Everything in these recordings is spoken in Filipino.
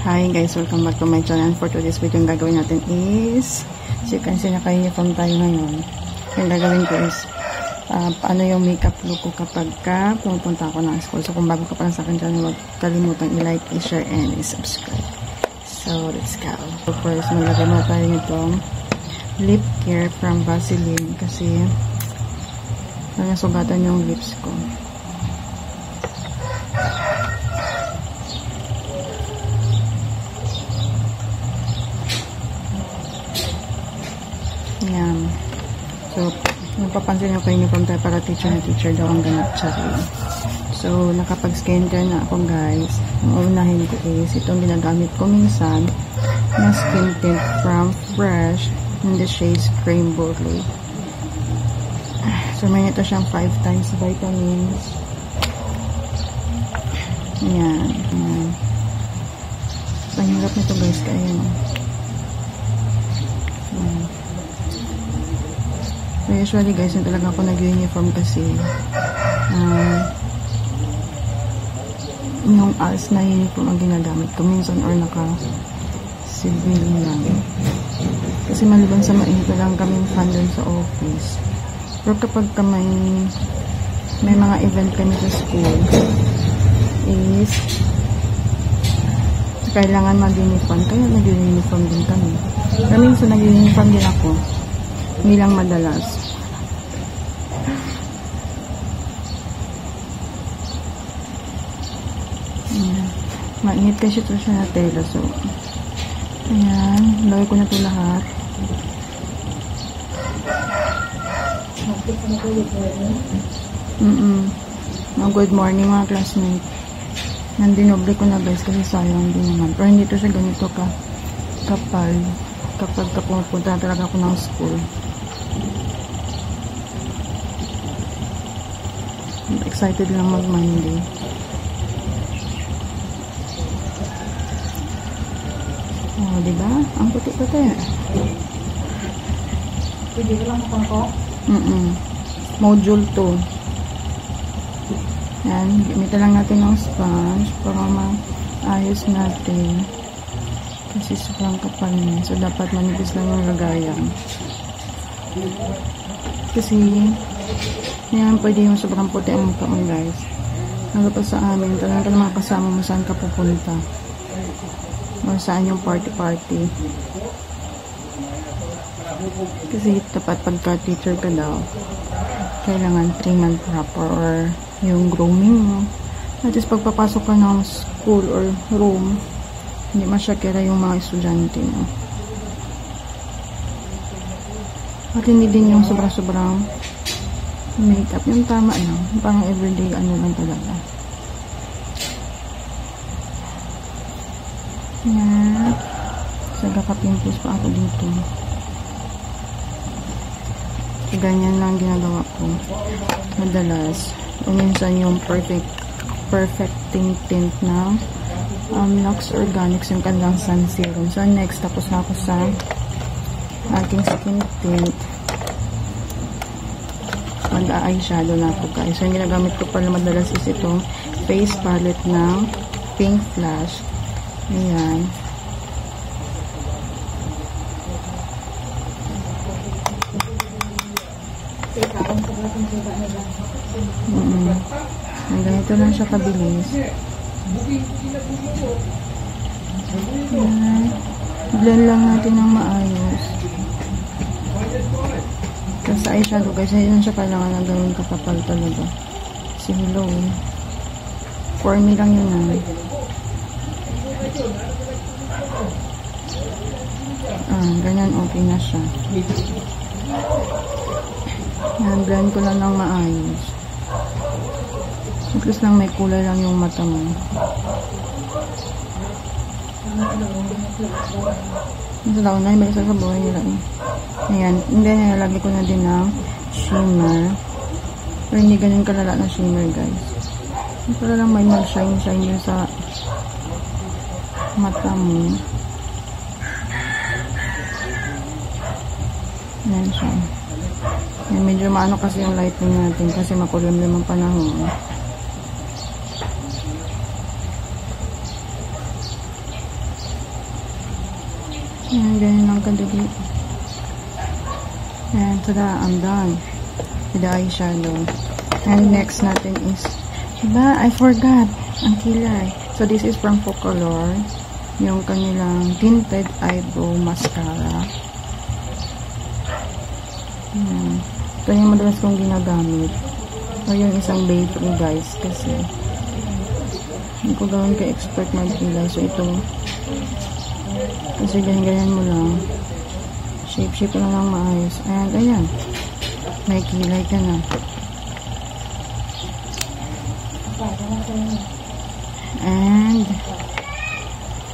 Hi guys, welcome back to my channel. For today's video, yung gagawin natin is, as you can see, naka-uniform tayo ngayon. Yung gagawin ko is, paano yung makeup look ko kapag pumunta ako ng school. So kung bago ka pa lang sa akin channel, huwag kalimutang i-like, i-share, and i-subscribe. So let's go. So first, maglagay mo tayo nitong lip care from Vaseline kasi nasugatan yung lips ko. Yan. So, napapansin nyo kayo uniform tayo para teacher na teacher daw ang ganap siya. So, nakapag-skin care na ako guys. Ang unahin ko is itong ginagamit ko minsan na skin tint from Fresh in the shades Cream Brulee. So, may ito siyang 5 times vitamins. Yan. Yan. So, ang hirap nito guys kaya yan. So, usually guys, yung talaga ako nag-uniform kasi yung ALS na uniform ang ginagamit ko minsan or naka-civil lang. Kasi maliban sa mainit lang kaming fan dun sa office. Pero kapag ka may mga event kami sa school is kailangan mag-uniform. Kaya nag-uniform din kami. Pero minsan nag-uniform din ako. Hindi lang madalas. Ayan. Mainit kasi ito siya na tela. So, ayan. Lagay ko na ito lahat. Good morning mga classmates. Nandinoble ko na guys kasi sayang din naman. Pero hindi ito siya ganito kapal kapag pupunta talaga ako ng school. Excited lang mag-Monday. Oh, diba? Ang puti-puti. Pwede ko lang ako? Module 2. Yan. Gamitan lang natin ng sponge para maayos natin. Kasi sobrang kapal niya. So, dapat manipis lang yung lagayan. Kasi, yan, pwede yung sobrang puti ang mukha mo, guys. Nagapa sa amin, talagang ka naman kasama mo saan ka pupunta. O saan yung party-party. Kasi, dapat pagka-teacher ka daw, kailangan trim and proper or yung grooming mo. At least, pagpapasok ka ng school or room, hindi masyakira yung mga estudyante mo. At hindi din yung sobrang makeup. Yung tama lang. Parang everyday ano lang talaga. Yan. So, kaka-pimples pa ako dito. So, ganyan lang ginagawa ko. Madalas. O minsan yung perfecting tint na Lux Organics yung kanilang sun serum. So, next, tapos na ako sa aking skin tint. Mag-eyeshadow na ako guys. So, yung ginagamit ko pala madalas is itong face palette ng Pink Flash. Ayan. Ganito lang siya kabilis. Ayan. Blend lang natin ng maayos. Kasi eyeshadow guys, hindi na siya kailangan na gawin kapapal talaga. Kasi hello. For me lang yun na. Ganyan okay na siya. Yan, blend ko lang ng maayos. At least lang may kulay lang yung mata mo. Ito daw na, iba isa sa buhay nila. Ayan, hindi nilalagay ko na din ng shimmer. Pero hindi ganun kalala na shimmer guys. Para lang may mag-shine yun sa mata mo. Ayan siya. Ayan, medyo maano kasi yung lighting natin kasi makulimlim ang panahon. Ayan, ganyan lang kadali. And tada, I'm done with the eyeshadow. And next natin is, diba, I forgot, ang kilay. So this is from Focalor, yung kanilang tinted eyebrow mascara. Ayan. Ito yung madalas kong ginagamit. O yung isang Baytree guys, kasi hindi ko gawin ka-expert mag-kilay. So ito, kasi ganyan-ganyan mo lang. Shape-shape na lang maayos. And ayan, may kilay ka na. And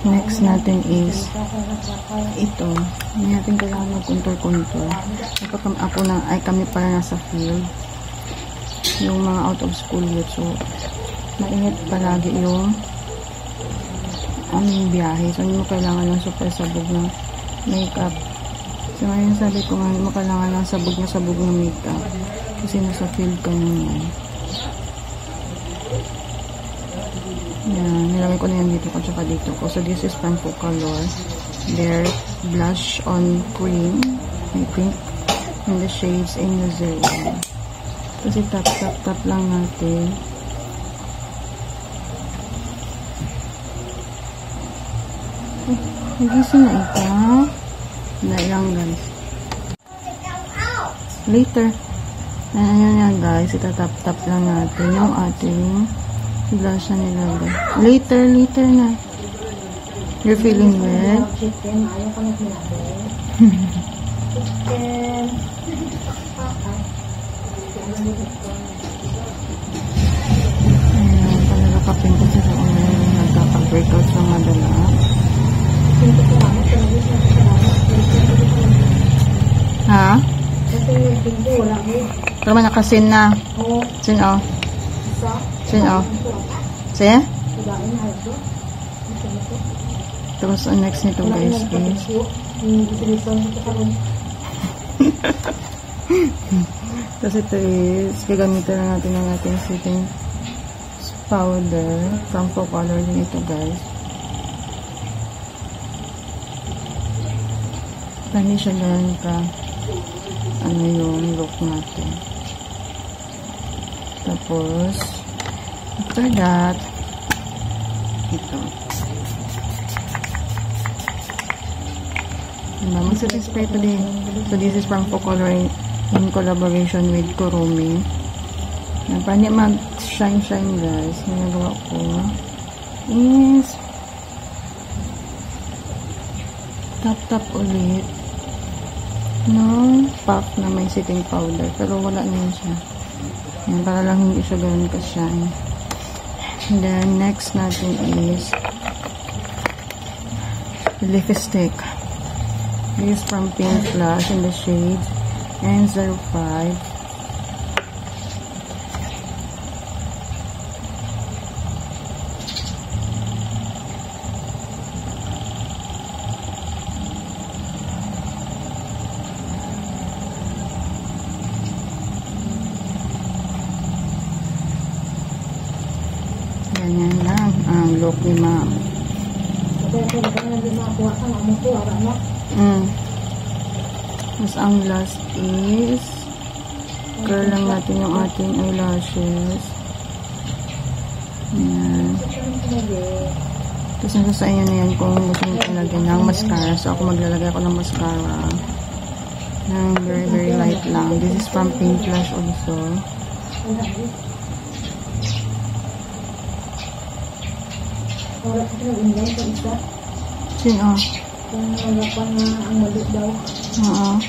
next natin is ito. Hindi natin kailangan mag-contour-contour. Kami para nasa field. Yung mga out of school youth. So, mainit palagi yung aming biyahe. So, hindi mo kailangan ng super sabog na makeup. So, ngayon sabi ko nga, hindi mo kailangan ng sabog na makeup. Kasi nasa field ka naman. Yan, nilagay ko na yan dito ko tsaka dito ko. So, this is from Focalor. Their blush on cream. I think in the shades in the zero. Kasi tap lang natin. Nagising na ito. Na lang guys. Later. Ayan yan guys. Itatap-tap lang natin yung ating blush na nilagay. Later na. You're feeling wet? Chicken. Ayaw ko na sinabi. Chicken. Ayan. Palagapapin ko sa doon. Nagkapag-breakout sa madala. Ha? Pero man nakasin na. Sin o. Sin o. Siya? Tapos ang next nito guys is tapos ito is gagamitan na natin ang ating setting powder from Focalor din ito guys. Hindi siya ganun ka ano yung look natin. Tapos after that ito mag-setting spray ito din. So this is from Focalor in collaboration with Kurumi. Para hindi mag-shine guys, nagawa ko is tap ulit no puff na may setting powder, pero wala na yun siya. Yan, para lang hindi siya ganun ka-shine. And then next natin is lipstick. This is from Pink Flash in the shade N05. Ganyan lang ang look ni ma'am. Mas ang last is curl lang natin yung ating eyelashes. Ayan. Tapos nasa sa inyo na yan kung gusto nyo talagyan ng mascara. So ako maglalagay ako ng mascara ng very light lang. This is from Pink Flash also. Sino? Kung nalapan na ang mali daw. Oo.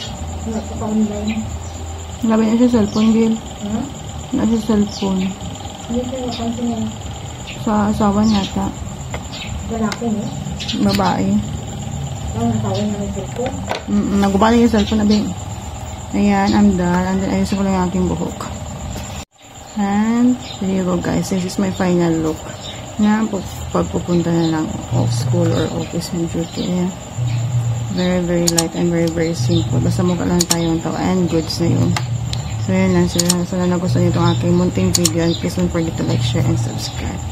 Wala pa online. Labi niya sa cellphone, Gil. Ha? Nasa cellphone. Hindi ko napansin niya. Sa asawa niyata. Lalaki niya? Babae. Ang nasawa niya ng cellphone? Nagubali yung cellphone na bing. Ayan, I'm done. And then, ayusin ko lang yung aking buhok. And, there you go guys. This is my final look. Na pagpupunta na lang off school or office and duty. Ayan. Very light and very simple. Basta mukha lang tayo ng tao and goods na yun. So, yun lang. Sana nagustuhan nyo itong aking munting video and please don't forget to like, share, and subscribe.